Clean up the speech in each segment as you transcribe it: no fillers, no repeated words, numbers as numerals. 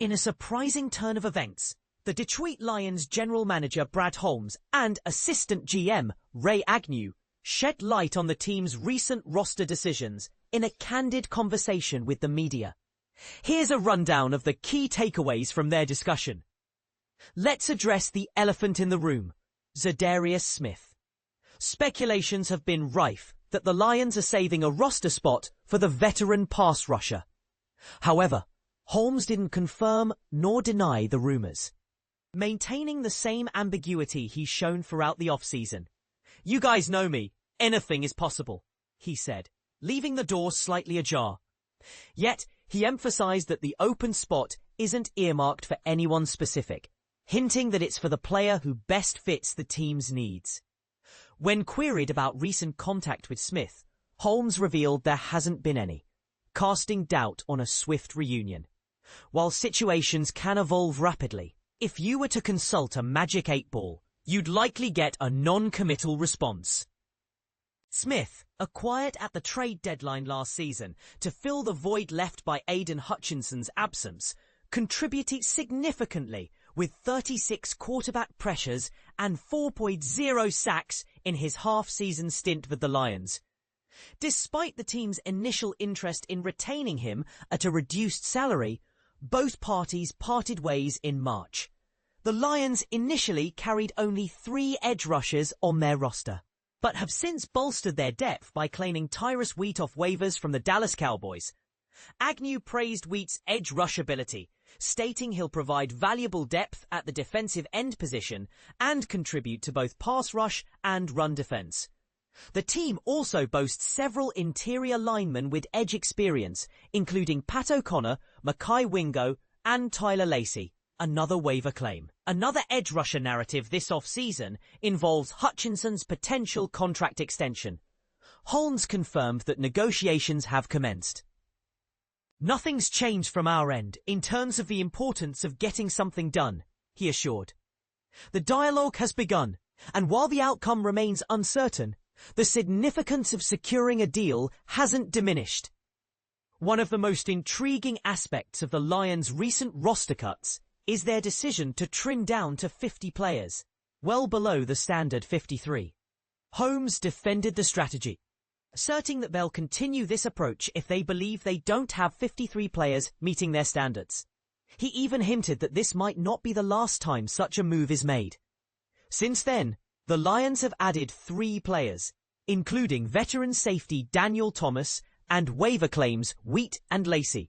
In a surprising turn of events, the Detroit Lions general manager Brad Holmes and assistant GM Ray Agnew shed light on the team's recent roster decisions in a candid conversation with the media. Here's a rundown of the key takeaways from their discussion. Let's address the elephant in the room, Za'Darius Smith. Speculations have been rife that the Lions are saving a roster spot for the veteran pass rusher. However, Holmes didn't confirm nor deny the rumors, maintaining the same ambiguity he's shown throughout the offseason. "You guys know me. Anything is possible," he said, leaving the door slightly ajar. Yet, he emphasized that the open spot isn't earmarked for anyone specific, hinting that it's for the player who best fits the team's needs. When queried about recent contact with Smith, Holmes revealed there hasn't been any, casting doubt on a swift reunion. While situations can evolve rapidly, if you were to consult a magic 8-ball, you'd likely get a non-committal response. Smith, acquired at the trade deadline last season to fill the void left by Hutchinson's absence, contributed significantly with 36 quarterback pressures and 4.0 sacks in his half-season stint with the Lions. Despite the team's initial interest in retaining him at a reduced salary, both parties parted ways in March. The Lions initially carried only 3 edge rushers on their roster, but have since bolstered their depth by claiming Tyrus Wheat off waivers from the Dallas Cowboys. Agnew praised Wheat's edge rush ability, stating he'll provide valuable depth at the defensive end position and contribute to both pass rush and run defense. The team also boasts several interior linemen with edge experience, including Pat O'Connor, Mekhi Wingo, and Tyler Lacey, another waiver claim. Another edge rusher narrative this offseason involves Hutchinson's potential contract extension. Holmes confirmed that negotiations have commenced. "Nothing's changed from our end in terms of the importance of getting something done," he assured. "The dialogue has begun, and while the outcome remains uncertain, the significance of securing a deal hasn't diminished." One of the most intriguing aspects of the Lions' recent roster cuts is their decision to trim down to 50 players, well below the standard 53. Holmes defended the strategy, asserting that they'll continue this approach if they believe they don't have 53 players meeting their standards. He even hinted that this might not be the last time such a move is made. Since then, the Lions have added 3 players, including veteran safety Daniel Thomas and waiver claims Wheat and Lacey,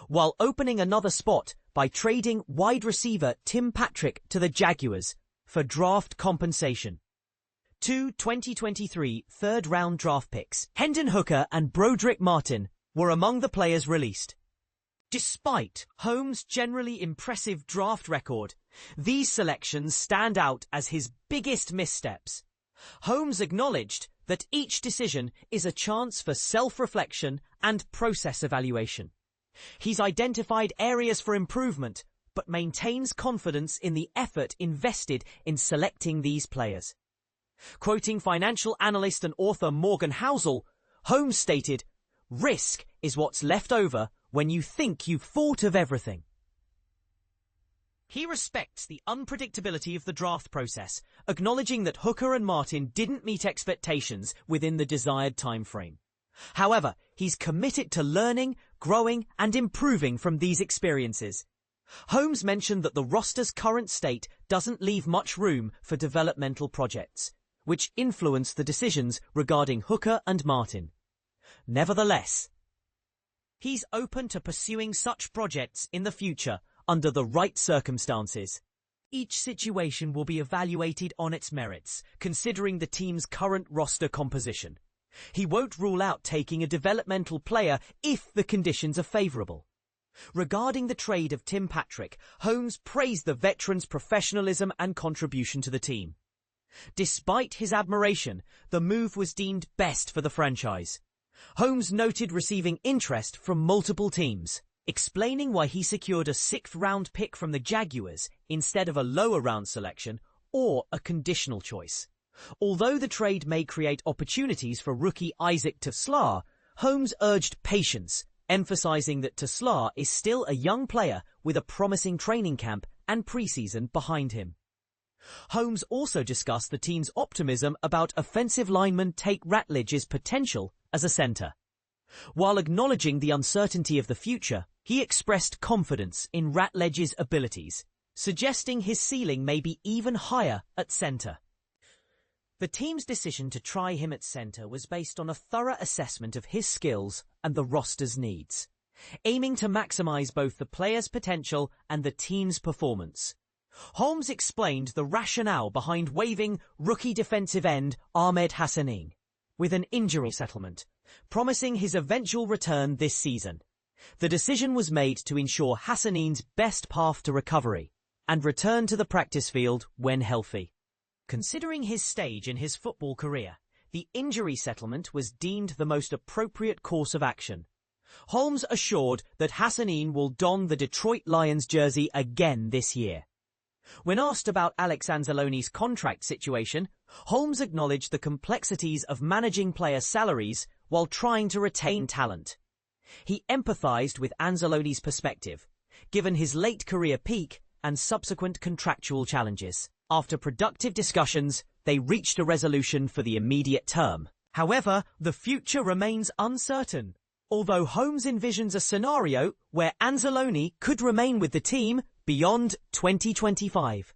while opening another spot by trading wide receiver Tim Patrick to the Jaguars for draft compensation. 2 2023 third-round draft picks, Hendon Hooker and Broderick Martin, were among the players released. Despite Holmes' generally impressive draft record, these selections stand out as his biggest missteps. Holmes acknowledged that each decision is a chance for self-reflection and process evaluation. He's identified areas for improvement, but maintains confidence in the effort invested in selecting these players. Quoting financial analyst and author Morgan Housel, Holmes stated, "Risk is what's left over when you think you've thought of everything." He respects the unpredictability of the draft process, acknowledging that Hooker and Martin didn't meet expectations within the desired time frame. However, he's committed to learning, growing, and improving from these experiences. Holmes mentioned that the roster's current state doesn't leave much room for developmental projects, which influence the decisions regarding Hooker and Martin. Nevertheless, he's open to pursuing such projects in the future under the right circumstances. Each situation will be evaluated on its merits, considering the team's current roster composition. He won't rule out taking a developmental player if the conditions are favorable. Regarding the trade of Tim Patrick, Holmes praised the veteran's professionalism and contribution to the team. Despite his admiration, the move was deemed best for the franchise. Holmes noted receiving interest from multiple teams, explaining why he secured a 6th-round pick from the Jaguars instead of a lower-round selection or a conditional choice. Although the trade may create opportunities for rookie Isaac Teslar, Holmes urged patience emphasizing that Tesla is still a young player with a promising training camp and preseason behind him. Holmes also discussed the team's optimism about offensive lineman Tate Ratledge's potential as a center. While acknowledging the uncertainty of the future, he expressed confidence in Ratledge's abilities, suggesting his ceiling may be even higher at center. The team's decision to try him at center was based on a thorough assessment of his skills and the roster's needs, aiming to maximize both the player's potential and the team's performance. Holmes explained the rationale behind waiving rookie defensive end Ahmed Hassanin with an injury settlement, promising his eventual return this season. The decision was made to ensure Hassanin's best path to recovery and return to the practice field when healthy. Considering his stage in his football career, the injury settlement was deemed the most appropriate course of action. Holmes assured that Hassanin will don the Detroit Lions jersey again this year. When asked about Alex Anzalone's contract situation, Holmes acknowledged the complexities of managing players' salaries while trying to retain talent. He empathized with Anzalone's perspective, given his late career peak and subsequent contractual challenges. After productive discussions, they reached a resolution for the immediate term. However, the future remains uncertain, although Holmes envisions a scenario where Anzalone could remain with the team beyond 2025.